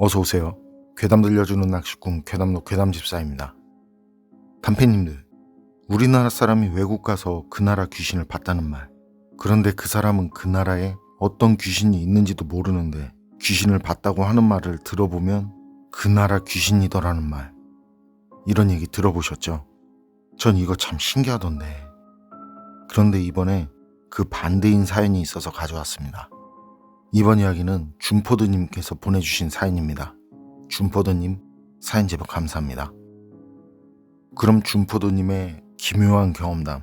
어서 오세요. 괴담 들려주는 낚시꾼 괴담로 괴담집사입니다. 단패님들, 우리나라 사람이 외국 가서 그 나라 귀신을 봤다는 말. 그런데 그 사람은 그 나라에 어떤 귀신이 있는지도 모르는데 귀신을 봤다고 하는 말을 들어보면 그 나라 귀신이더라는 말. 이런 얘기 들어보셨죠? 전 이거 참 신기하던데. 그런데 이번에 그 반대인 사연이 있어서 가져왔습니다. 이번 이야기는 준포드님께서 보내주신 사연입니다. 준포드님, 사연 제보 감사합니다. 그럼 준포드님의 기묘한 경험담,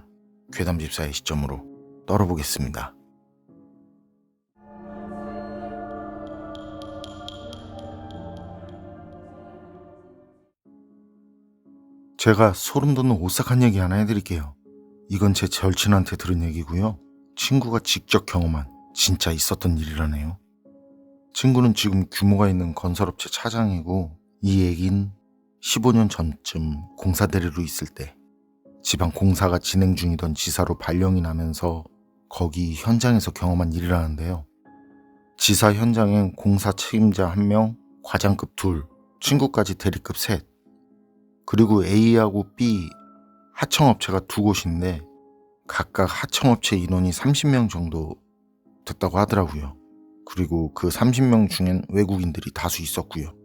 괴담집사의 시점으로 떨어보겠습니다. 제가 소름 돋는 오싹한 얘기 하나 해드릴게요. 이건 제 절친한테 들은 얘기고요. 친구가 직접 경험한 진짜 있었던 일이라네요. 친구는 지금 규모가 있는 건설업체 차장이고 이 얘긴 15년 전쯤 공사 대리로 있을 때 지방 공사가 진행 중이던 지사로 발령이 나면서 거기 현장에서 경험한 일이라는데요. 지사 현장엔 공사 책임자 1명, 과장급 2, 친구까지 대리급 3, 그리고 A하고 B 하청업체가 2곳인데 각각 하청업체 인원이 30명 정도 됐다고 하더라고요. 그리고 그 30명 중엔 외국인들이 다수 있었고요.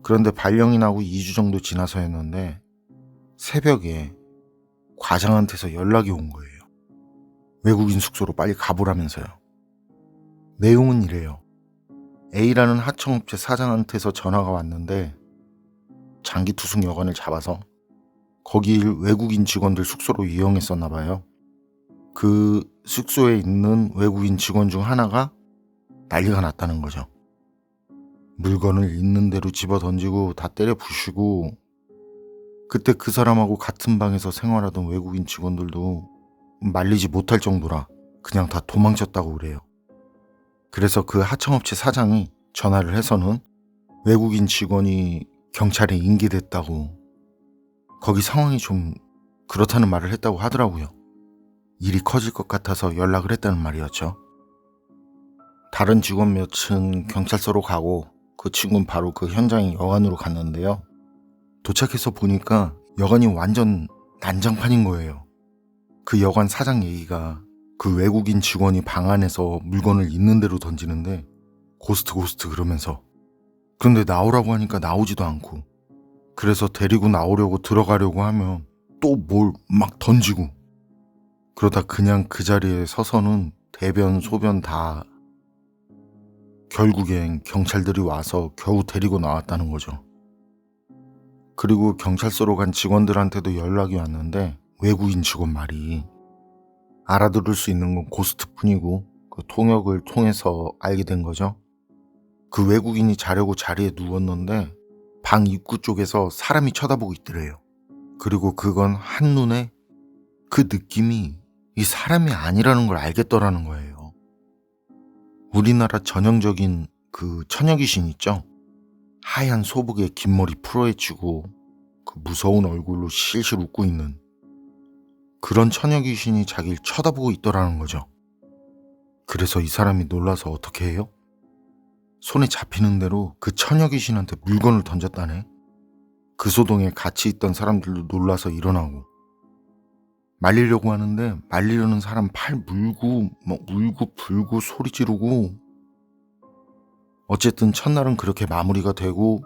그런데 발령이 나고 2주 정도 지나서였는데 새벽에 과장한테서 연락이 온 거예요. 외국인 숙소로 빨리 가보라면서요. 내용은 이래요. A라는 하청업체 사장한테서 전화가 왔는데 장기 투숙 여관을 잡아서 거길 외국인 직원들 숙소로 이용했었나 봐요. 그 숙소에 있는 외국인 직원 중 하나가 난리가 났다는 거죠. 물건을 있는 대로 집어 던지고 다 때려 부수고, 그때 그 사람하고 같은 방에서 생활하던 외국인 직원들도 말리지 못할 정도라 그냥 다 도망쳤다고 그래요. 그래서 그 하청업체 사장이 전화를 해서는 외국인 직원이 경찰에 인계됐다고, 거기 상황이 좀 그렇다는 말을 했다고 하더라고요. 일이 커질 것 같아서 연락을 했다는 말이었죠. 다른 직원 몇은 경찰서로 가고 그 친구는 바로 그 현장인 여관으로 갔는데요. 도착해서 보니까 여관이 완전 난장판인 거예요. 그 여관 사장 얘기가 그 외국인 직원이 방 안에서 물건을 있는 대로 던지는데 고스트 그러면서, 그런데 나오라고 하니까 나오지도 않고, 그래서 데리고 나오려고 들어가려고 하면 또 뭘 막 던지고, 그러다 그냥 그 자리에 서서는 대변 소변 다, 결국엔 경찰들이 와서 겨우 데리고 나왔다는 거죠. 그리고 경찰서로 간 직원들한테도 연락이 왔는데 외국인 직원 말이 알아들을 수 있는 건 고스트뿐이고 그 통역을 통해서 알게 된 거죠. 그 외국인이 자려고 자리에 누웠는데 방 입구 쪽에서 사람이 쳐다보고 있더래요. 그리고 그건 한눈에 그 느낌이 이 사람이 아니라는 걸 알겠더라는 거예요. 우리나라 전형적인 그 처녀귀신 있죠? 하얀 소복에 긴 머리 풀어헤치고 그 무서운 얼굴로 실실 웃고 있는 그런 처녀귀신이 자기를 쳐다보고 있더라는 거죠. 그래서 이 사람이 놀라서 어떻게 해요? 손에 잡히는 대로 그 처녀귀신한테 물건을 던졌다네. 그 소동에 같이 있던 사람들도 놀라서 일어나고, 말리려고 하는데 말리려는 사람 팔 물고 울고 불고 소리 지르고, 어쨌든 첫날은 그렇게 마무리가 되고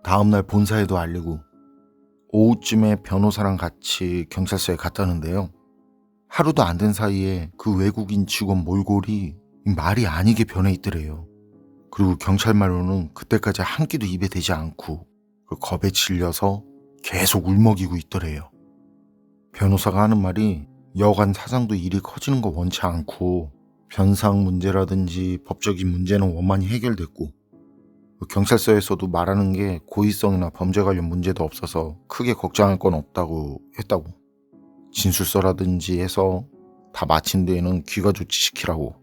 다음날 본사에도 알리고 오후쯤에 변호사랑 같이 경찰서에 갔다는데요. 하루도 안 된 사이에 그 외국인 직원 몰골이 말이 아니게 변해 있더래요. 그리고 경찰 말로는 그때까지 한 끼도 입에 대지 않고 그 겁에 질려서 계속 울먹이고 있더래요. 변호사가 하는 말이 여관 사장도 일이 커지는 거 원치 않고 변상 문제라든지 법적인 문제는 원만히 해결됐고 경찰서에서도 말하는 게 고의성이나 범죄 관련 문제도 없어서 크게 걱정할 건 없다고 했다고. 진술서라든지 해서 다 마친 뒤에는 귀가 조치시키라고.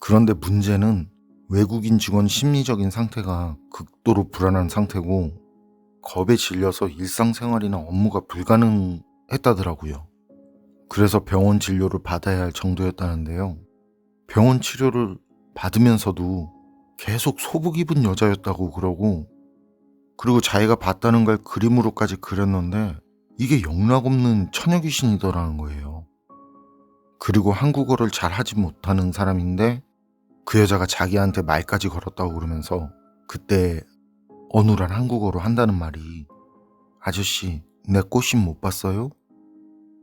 그런데 문제는 외국인 직원 심리적인 상태가 극도로 불안한 상태고 겁에 질려서 일상생활이나 업무가 불가능했다더라고요. 그래서 병원 진료를 받아야 할 정도였다는데요. 병원 치료를 받으면서도 계속 소복 입은 여자였다고 그러고, 그리고 자기가 봤다는 걸 그림으로까지 그렸는데 이게 영락없는 처녀 귀신이더라는 거예요. 그리고 한국어를 잘 하지 못하는 사람인데 그 여자가 자기한테 말까지 걸었다고 그러면서 그때 어눌한 한국어로 한다는 말이 "아저씨, 내 꽃신 못 봤어요?"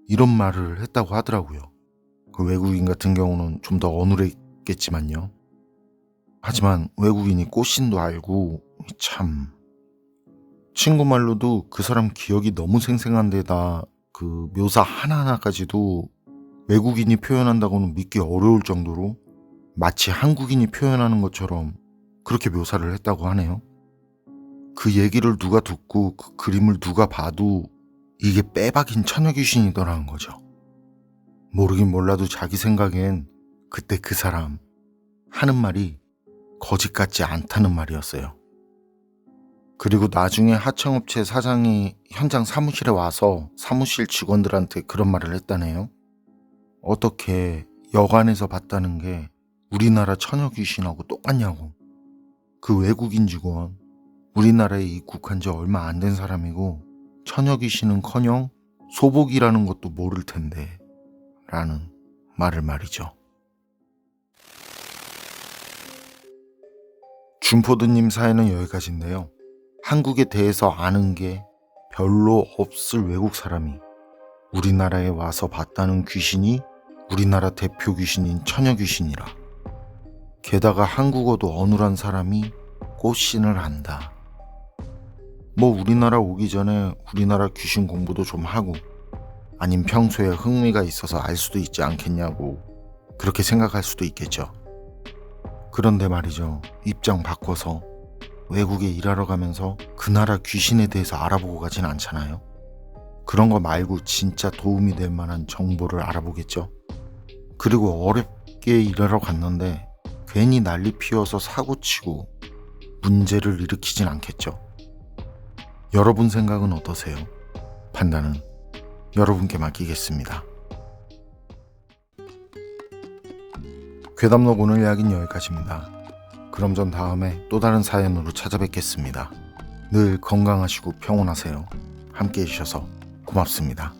이런 말을 했다고 하더라고요. 그 외국인 같은 경우는 좀 더 어눌했겠지만요. 하지만 외국인이 꽃신도 알고, 참, 친구 말로도 그 사람 기억이 너무 생생한 데다 그 묘사 하나하나까지도 외국인이 표현한다고는 믿기 어려울 정도로 마치 한국인이 표현하는 것처럼 그렇게 묘사를 했다고 하네요. 그 얘기를 누가 듣고 그 그림을 누가 봐도 이게 빼박인 처녀 귀신이더라는 거죠. 모르긴 몰라도 자기 생각엔 그때 그 사람 하는 말이 거짓 같지 않다는 말이었어요. 그리고 나중에 하청업체 사장이 현장 사무실에 와서 사무실 직원들한테 그런 말을 했다네요. 어떻게 여관에서 봤다는 게 우리나라 처녀 귀신하고 똑같냐고. 그 외국인 직원 우리나라에 입국한 지 얼마 안 된 사람이고 처녀 귀신은커녕 소복이라는 것도 모를 텐데 라는 말을 말이죠. 준포드님 사연은 여기까지인데요. 한국에 대해서 아는 게 별로 없을 외국 사람이 우리나라에 와서 봤다는 귀신이 우리나라 대표 귀신인 처녀 귀신이라. 게다가 한국어도 어눌한 사람이 꽃신을 안다. 뭐 우리나라 오기 전에 우리나라 귀신 공부도 좀 하고, 아님 평소에 흥미가 있어서 알 수도 있지 않겠냐고 그렇게 생각할 수도 있겠죠. 그런데 말이죠, 입장 바꿔서 외국에 일하러 가면서 그 나라 귀신에 대해서 알아보고 가진 않잖아요. 그런 거 말고 진짜 도움이 될 만한 정보를 알아보겠죠. 그리고 어렵게 일하러 갔는데 괜히 난리 피워서 사고치고 문제를 일으키진 않겠죠. 여러분 생각은 어떠세요? 판단은 여러분께 맡기겠습니다. 괴담록 오늘 이야기는 여기까지입니다. 그럼 전 다음에 또 다른 사연으로 찾아뵙겠습니다. 늘 건강하시고 평온하세요. 함께 해주셔서 고맙습니다.